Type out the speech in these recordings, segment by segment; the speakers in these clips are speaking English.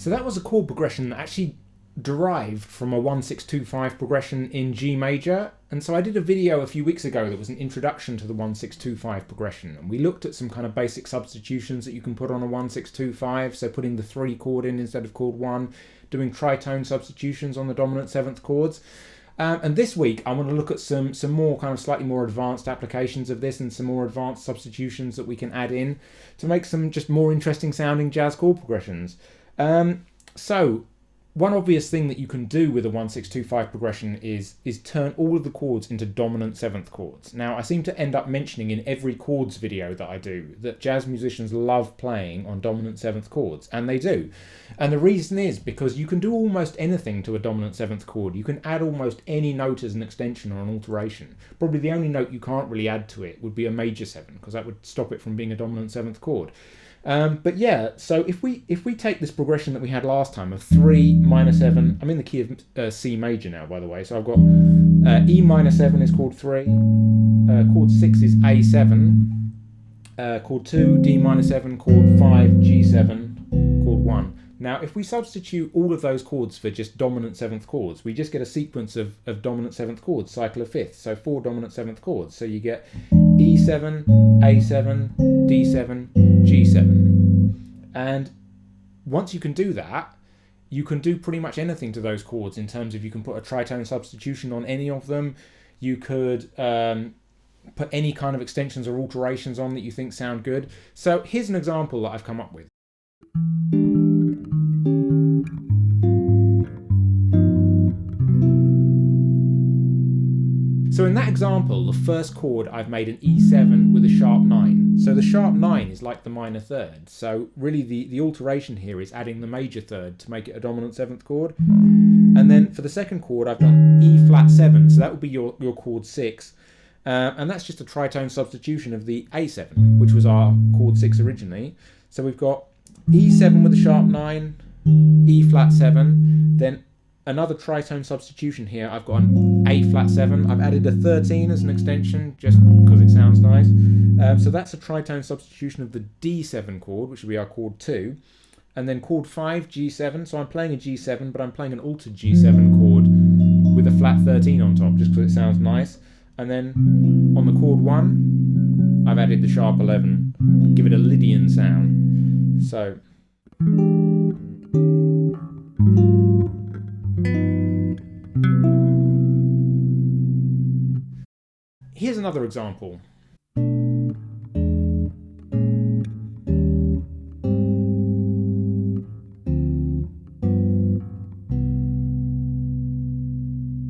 So that was a chord progression that actually derived from a 1-6-2-5 progression in G major. And so I did a video a few weeks ago that was an introduction to the 1-6-2-5 progression. And we looked at some kind of basic substitutions that you can put on a 1-6-2-5. So putting the 3 chord in instead of chord 1, doing tritone substitutions on the dominant 7th chords. And this week I want to look at some more kind of slightly more advanced applications of this and some more advanced substitutions that we can add in to make some just more interesting sounding jazz chord progressions. So one obvious thing that you can do with a 1-6-2-5 progression is turn all of the chords into dominant 7th chords. Now I seem to end up mentioning in every chords video that I do that jazz musicians love playing on dominant 7th chords, and they do. And the reason is because you can do almost anything to a dominant 7th chord. You can add almost any note as an extension or an alteration. Probably the only note you can't really add to it would be a major 7, because that would stop it from being a dominant 7th chord. But yeah, so if we take this progression that we had last time of 3 minor 7, I'm in the key of C major now, by the way, so I've got E minor 7 is chord 3, chord 6 is A7, chord 2, D minor 7, chord 5, G7, chord 1. Now, if we substitute all of those chords for just dominant 7th chords, we just get a sequence of dominant 7th chords, cycle of 5th, so 4 dominant 7th chords. So you get E7, A7, D7, G7. And once you can do that, you can do pretty much anything to those chords in terms of you can put a tritone substitution on any of them. You could put any kind of extensions or alterations on that you think sound good. So here's an example that I've come up with. So in that example, the first chord I've made an E7 with a sharp 9. So the sharp 9 is like the minor third. So really the alteration here is adding the major third to make it a dominant 7th chord. And then for the second chord, I've done E flat 7. So that would be your chord 6. And that's just a tritone substitution of the A7, which was our chord 6 originally. So we've got E7 with a sharp 9, E flat 7, then another tritone substitution here. I've got an A flat 7. I've added a 13 as an extension just because it sounds nice. So that's a tritone substitution of the D7 chord, which would be our chord 2. And then chord 5, G7. So I'm playing a G7, but I'm playing an altered G7 chord with a flat 13 on top just because it sounds nice. And then on the chord 1, I've added the sharp 11, give it a Lydian sound. So here's another example.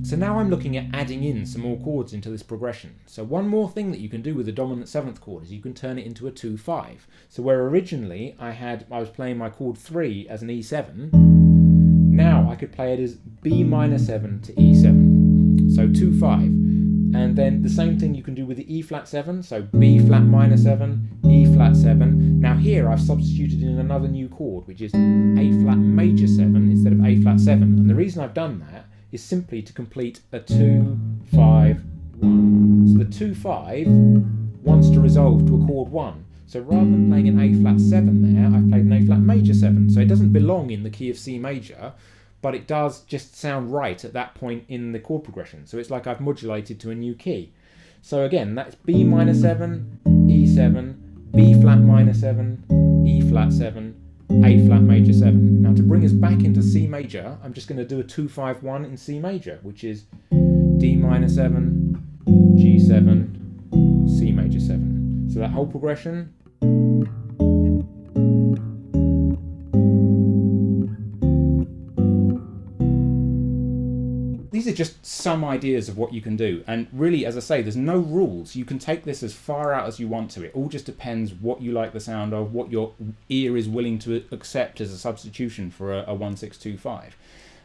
So now I'm looking at adding in some more chords into this progression. So one more thing that you can do with the dominant 7th chord is you can turn it into a 2-5. So where originally I was playing my chord 3 as an E7, now I could play it as B minor 7 to E7. So 2-5. And then the same thing you can do with the E flat 7, so B flat minor 7, E flat 7. Now here I've substituted in another new chord, which is A flat major 7 instead of A flat 7. And the reason I've done that is simply to complete a 2-5-1. So the 2-5 wants to resolve to a chord 1. So rather than playing an A flat 7 there, I've played an A flat major 7. So it doesn't belong in the key of C major, but it does just sound right at that point in the chord progression. So it's like I've modulated to a new key. So again, that's B minor 7, E7, B flat minor 7, E flat 7, A flat major 7. Now to bring us back into C major, I'm just going to do a 2-5-1 in C major, which is D minor 7, G7, C major 7. So that whole progression. These are just some ideas of what you can do, and really, as I say, there's no rules. You can take this as far out as you want to. It all just depends what you like the sound of, what your ear is willing to accept as a substitution for a 1-6-2-5.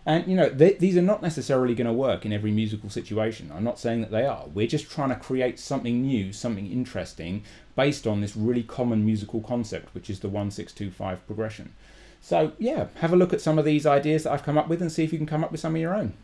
And you know, these are not necessarily going to work in every musical situation. I'm not saying that they are. We're just trying to create something new, something interesting, based on this really common musical concept, which is the 1-6-2-5 progression. So yeah, have a look at some of these ideas that I've come up with and see if you can come up with some of your own.